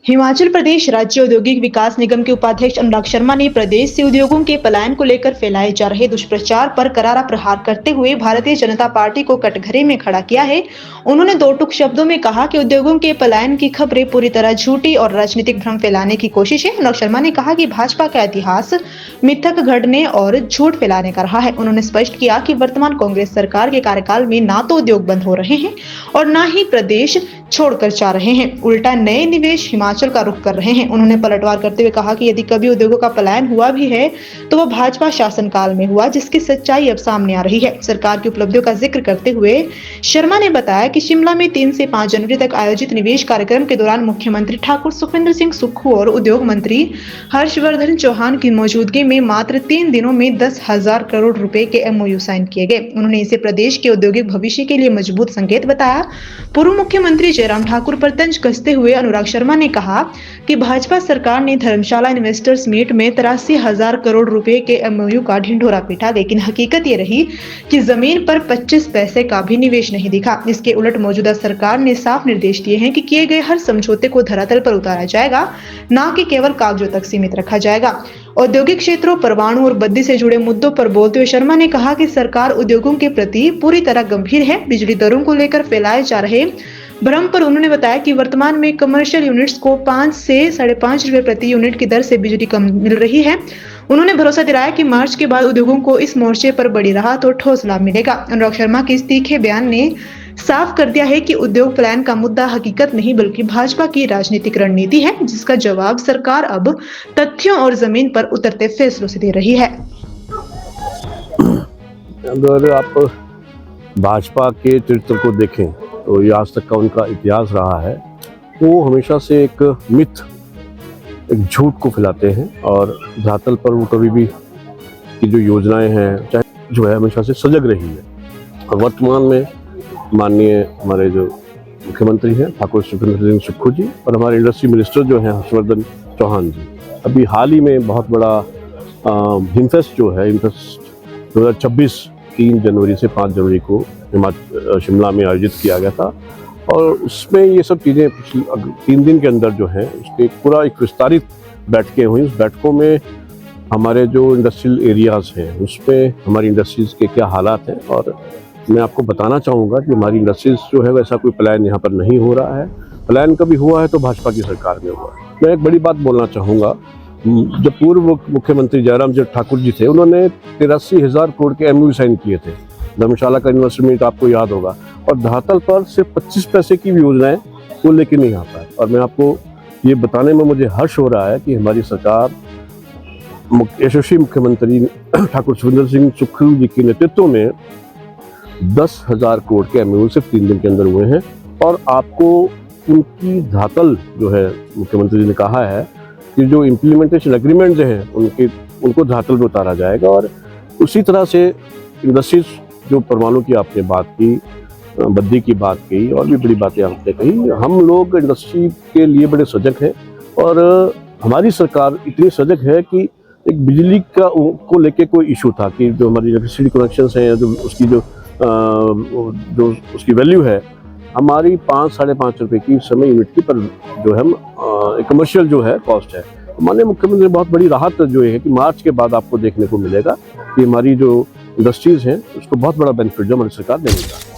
हिमाचल प्रदेश राज्य औद्योगिक विकास निगम के उपाध्यक्ष अनुराग शर्मा ने प्रदेश से उद्योगों के पलायन को लेकर फैलाए जा रहे दुष्प्रचार पर करारा प्रहार करते हुए भारतीय जनता पार्टी को कटघरे में खड़ा किया है। उन्होंने दो टूक शब्दों में कहा कि उद्योगों के पलायन की खबरें पूरी तरह झूठी और राजनीतिक भ्रम फैलाने की कोशिश है। अनुराग शर्मा ने कहा कि भाजपा का इतिहास मिथक गढ़ने और झूठ फैलाने का रहा है। उन्होंने स्पष्ट किया कि वर्तमान कांग्रेस सरकार के कार्यकाल में ना तो उद्योग बंद हो रहे हैं और न ही प्रदेश छोड़कर जा रहे हैं, उल्टा नए निवेश हिमाचल का रुख कर रहे हैं। उन्होंने पलटवार करते हुए कहा कि यदि कभी उद्योगों का पलायन हुआ भी है तो वह भाजपा शासनकाल में हुआ, जिसकी सच्चाई अब सामने आ रही है। सरकार की उपलब्धियों का जिक्र करते हुए शर्मा ने बताया कि शिमला में 3 से 5 जनवरी तक आयोजित निवेश कार्यक्रम के दौरान मुख्यमंत्री ठाकुर सुखविंदर सिंह सुक्खू और उद्योग मंत्री हर्षवर्धन चौहान की मौजूदगी में मात्र 3 दिनों में 10,000 करोड़ रुपए के MOU साइन किए गए। उन्होंने इसे प्रदेश के औद्योगिक भविष्य के लिए मजबूत संकेत बताया। पूर्व मुख्यमंत्री जयराम ठाकुर पर तंज कसते हुए अनुराग शर्मा ने कहा कि भाजपा सरकार ने धर्मशाला इन्वेस्टर्स मीट में 83,000 करोड़ रुपए के MOU का ढिंढोरा पीटा, लेकिन हकीकत ये रही कि जमीन पर 25 पैसे का भी निवेश नहीं दिखा। इसके उलट मौजूदा सरकार ने साफ निर्देश दिए हैं कि किए गए हर समझौते को धरातल पर उतारा जाएगा, न कि केवल कागजों तक सीमित रखा जाएगा। औद्योगिक क्षेत्रों, परवाणु और बद्दी से जुड़े मुद्दों पर बोलते हुए शर्मा ने कहा कि सरकार उद्योगों के प्रति पूरी तरह गंभीर है। बिजली दरों को लेकर फैलाए जा रहे भ्रम पर उन्होंने बताया कि वर्तमान में कमर्शियल यूनिट्स को 5 से 5.5 रुपए प्रति यूनिट की दर से बिजली कम मिल रही है। उन्होंने भरोसा दिलाया कि मार्च के बाद उद्योगों को इस मोर्चे पर बड़ी राहत और ठोस लाभ मिलेगा। अनुराग शर्मा के इस तीखे बयान ने साफ कर दिया है कि उद्योग पलायन का मुद्दा हकीकत नहीं बल्कि भाजपा की राजनीतिक रणनीति है, जिसका जवाब सरकार अब तथ्यों और जमीन पर उतरते फैसलों से दे रही है। अगर आप भाजपा के चरित्र को देखें तो ये आज तक का उनका इतिहास रहा है, वो हमेशा से एक मिथ, एक झूठ को फैलाते हैं और धरातल पर वो कभी भी की जो योजनाएं हैं चाहे जो है हमेशा से सजग रही है। और वर्तमान में माननीय हमारे जो मुख्यमंत्री हैं ठाकुर सुखविंदर सिंह सुक्खू जी और हमारे इंडस्ट्री मिनिस्टर जो हैं हर्षवर्धन चौहान जी, अभी हाल ही में बहुत बड़ा हिमफेस्ट जो है हिमफेस्ट 2026 3 जनवरी से 5 जनवरी को शिमला में आयोजित किया गया था और उसमें ये सब चीज़ें 3 दिन के अंदर जो है उसके पूरा एक विस्तारित बैठकें हुई। उस बैठकों में हमारे जो इंडस्ट्रियल एरियाज़ हैं उस पर हमारी इंडस्ट्रीज़ के क्या हालात हैं, और मैं आपको बताना चाहूँगा कि हमारी इंडस्ट्रीज़ जो है वैसा कोई पलायन यहाँ पर नहीं हो रहा है। पलायन कभी हुआ है तो भाजपा की सरकार में हुआ। मैं एक बड़ी बात बोलना चाहूँगा, जब पूर्व मुख्यमंत्री जयराम ठाकुर जी थे उन्होंने 83,000 करोड़ के MOU साइन किए थे। धर्मशाला का इन्वेस्टमेंट आपको याद होगा, और धरातल पर सिर्फ 25 पैसे की भी योजनाएं वो लेके नहीं आता है। और मैं आपको ये बताने में मुझे हर्ष हो रहा है कि हमारी सरकार यशस्वी मुख्यमंत्री ठाकुर सुखविंदर सिंह सुक्खू जी के नेतृत्व में 10,000 करोड़ के MOU सिर्फ 3 दिन के अंदर हुए हैं। और आपको उनकी धरातल जो है मुख्यमंत्री जी ने कहा है कि जो इम्प्लीमेंटेशन एग्रीमेंट हैं उनको धरातल पर उतारा जाएगा। और उसी तरह से इंडस्ट्रीज जो परवाणु की आपने बात की, बद्दी की बात की और भी बड़ी बातें आपने कही, हम लोग इंडस्ट्री के लिए बड़े सजग हैं और हमारी सरकार इतनी सजग है कि एक बिजली का को लेके कोई इशू था कि जो हमारी इलेक्ट्रिसिटी कनेक्शंस हैं जो उसकी जो उसकी वैल्यू है हमारी 5-5.5 रुपए की समय यूनिट की पर जो है कमर्शियल जो है कॉस्ट है। माननीय मुख्यमंत्री ने बहुत बड़ी राहत जो है कि मार्च के बाद आपको देखने को मिलेगा कि हमारी जो इंडस्ट्रीज हैं उसको बहुत बड़ा बेनिफिट जो हमारी सरकार देने का।